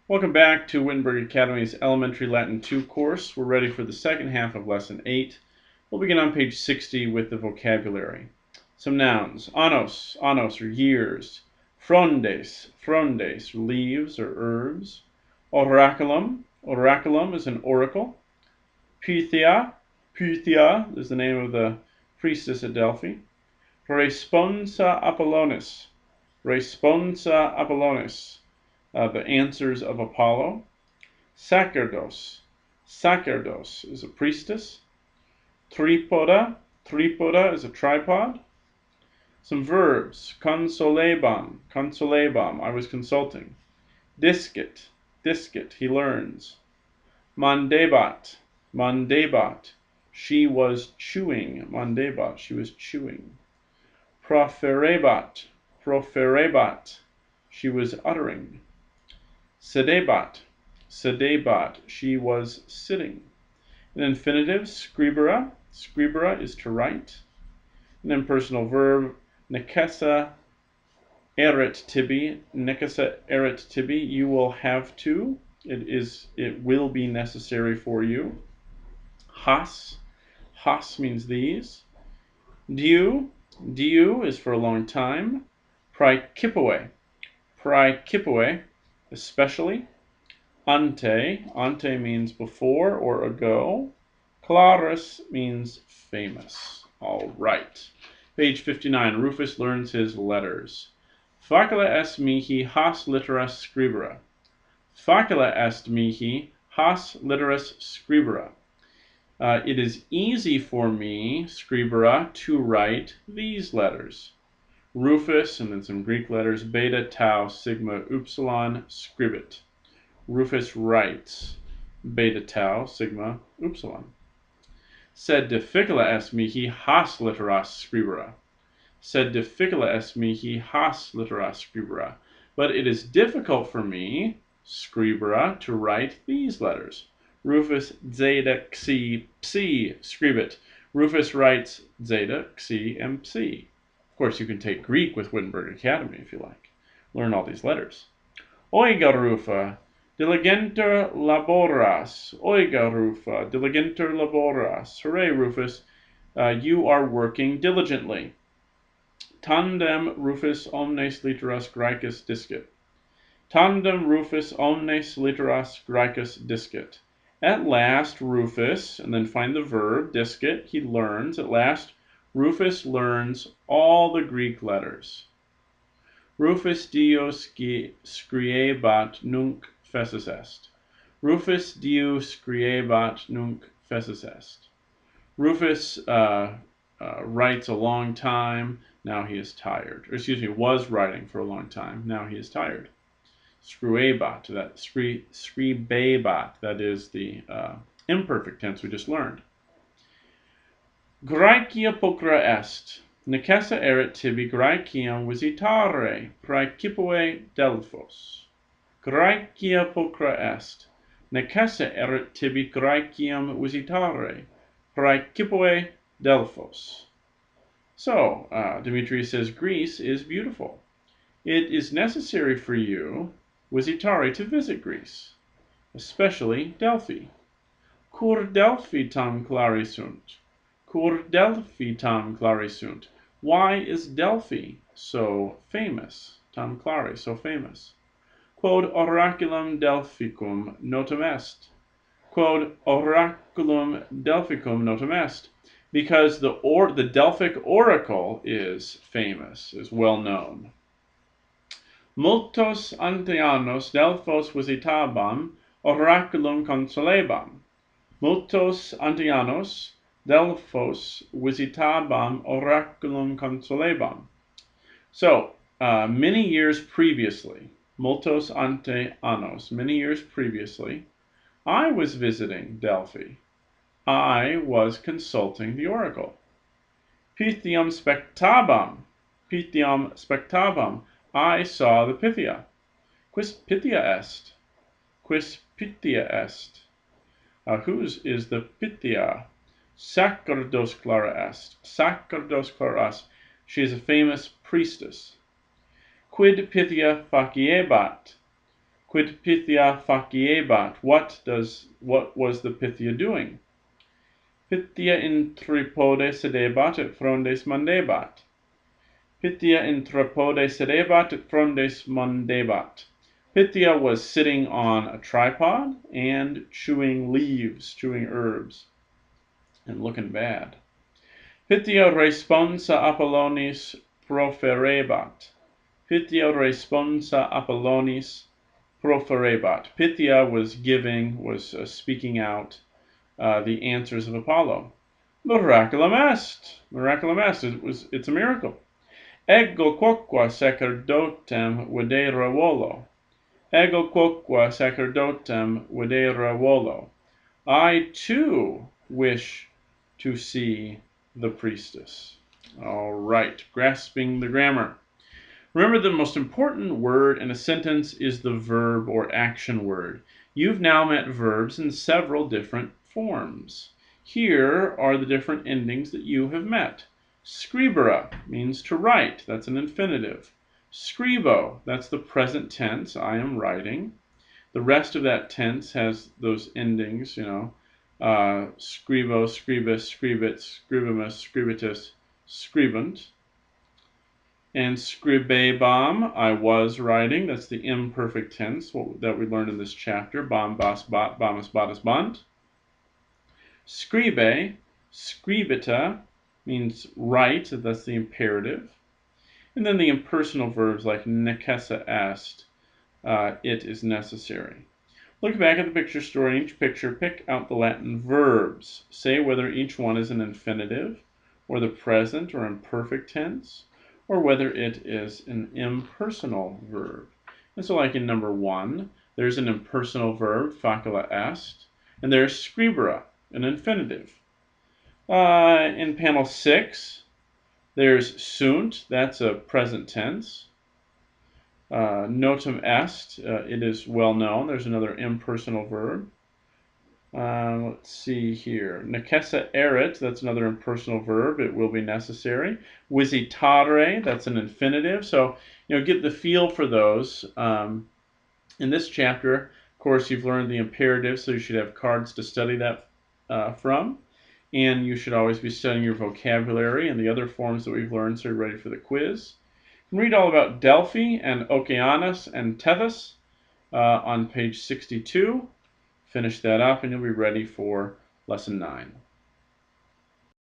Welcome back to Wittenberg Academy's Elementary Latin 2 course. We're ready for the second half of Lesson 8. We'll begin on page 60 with the vocabulary. Some nouns. Annos, annos, or years. Frondes, frondes, leaves or herbs. Oraculum, oraculum is an oracle. Pythia, Pythia is the name of the priestess at Delphi. Responsa Apollonis, responsa Apollonis. The answers of Apollo. Sacerdos, sacerdos is a priestess. Tripoda, tripoda is a tripod. Some verbs. Consolebam, consolebam, I was consulting. Discit, discit, he learns. Mandebat, mandebat, she was chewing. Mandebat, she was chewing. Proferebat, proferebat, she was uttering. Sedebat, sedebat, she was sitting. An infinitive, scribera, scribera is to write. An impersonal verb, necessa erit tibi, necessa erit tibi, you will have to, it will be necessary for you. Has, has means these. Diu, diu is for a long time. Praekipoe, praekipoe, especially. Ante, ante means before or ago. Clarus means famous. All right. Page 59. Rufus learns his letters. Facula est mihi has litteras scribera. Facula est mihi has litteras scribera. It is easy for me, scribera, to write these letters. Rufus, and then some Greek letters, beta, tau, sigma, upsilon, scribit. Rufus writes, beta, tau, sigma, upsilon. Sed difficula est mihi has litteras scribera. Sed difficula est mihi has litteras scribera. But it is difficult for me, scribera, to write these letters. Rufus zeta xi psi scribit. Rufus writes zeta, xi, and psi. Of course, you can take Greek with Wittenberg Academy if you like. Learn all these letters. Oiga Rufa, diligenter laboras. Oiga Rufa, diligenter laboras. Hooray, Rufus, you are working diligently. Tandem Rufus omnes litteras Graecus discit. Tandem Rufus omnes litteras Graecus discit. At last, Rufus, and then find the verb, discit, he learns. At last, Rufus learns all the Greek letters. Rufus Dio scriebat nunc fessus est. Rufus Dio scriebat nunc fessus est. Rufus writes a long time, now he is tired. Or excuse me, was writing for a long time, now he is tired. Scriebat, that scribebat, that is the imperfect tense we just learned. Graecia pulchra est. Necessa erit tibi Graeciam visitare praekipoe Delphos. Graecia pulchra est. Necessa erit tibi Graeciam visitare praekipoe Delphos. So, Demetrius says Greece is beautiful. It is necessary for you, visitare, to visit Greece, especially Delphi. Cur Delphi tam clari sunt? Cur Delphi tam clari sunt? Why is Delphi so famous? Tam clari, so famous. Quod oraculum Delphicum notum est. Quod oraculum Delphicum notum est. Because the Delphic oracle is famous, is well known. Multos anteanos Delphos visitabam oraculum consolebam. Multos anteanos Delphos visitabam oraculum consolebam. So, many years previously, multos ante annos, many years previously, I was visiting Delphi. I was consulting the oracle. Pythium spectabam, Pythium spectabam, I saw the Pythia. Quis Pythia est? Quis Pythia est? Whose is the Pythia? Sacerdos clara est. Sacerdos clara est. She is a famous priestess. Quid Pythia faciebat? Quid Pythia faciebat? What was the Pythia doing? Pythia in tripode sedebat et frondes mandebat. Pythia in tripode sedebat et frondes mandebat. Pythia was sitting on a tripod and chewing leaves, chewing herbs, and looking bad. Pythia responsa Apollonis proferebat. Pythia responsa Apollonis proferebat. Pythia was speaking out the answers of Apollo. Miraculum est. Miraculum est. It's a miracle. Ego quoque sacerdotem videre volo. Ego quoque sacerdotem videre volo. I too wish to see the priestess. All right, grasping the grammar. Remember, the most important word in a sentence is the verb or action word. You've now met verbs in several different forms. Here are the different endings that you have met. Scribere means to write. That's an infinitive. Scribo, that's the present tense. I am writing. The rest of that tense has those endings, scribo, scribus, scribit, scribimus, scribitus, scribant. And scribebam, I was writing. That's the imperfect tense that we learned in this chapter. Bam, bas, bat, bamus, batus, bant. Scribe, scribita, means write. That's the imperative. And then the impersonal verbs like necessa est, it is necessary. Look back at the picture story. In each picture, pick out the Latin verbs. Say whether each one is an infinitive, or the present or imperfect tense, or whether it is an impersonal verb. And so like in number 1, there's an impersonal verb, facula est, and there's scribere, an infinitive. In panel 6, there's sunt, that's a present tense. Notum est, it is well known. There's another impersonal verb. Let's see here. Necessa erit, that's another impersonal verb. It will be necessary. Visitare, that's an infinitive. So, get the feel for those. In this chapter, of course, you've learned the imperative, so you should have cards to study that from. And you should always be studying your vocabulary and the other forms that we've learned so you're ready for the quiz. You can read all about Delphi and Okeanos and Tethys on page 62. Finish that up and you'll be ready for lesson 9.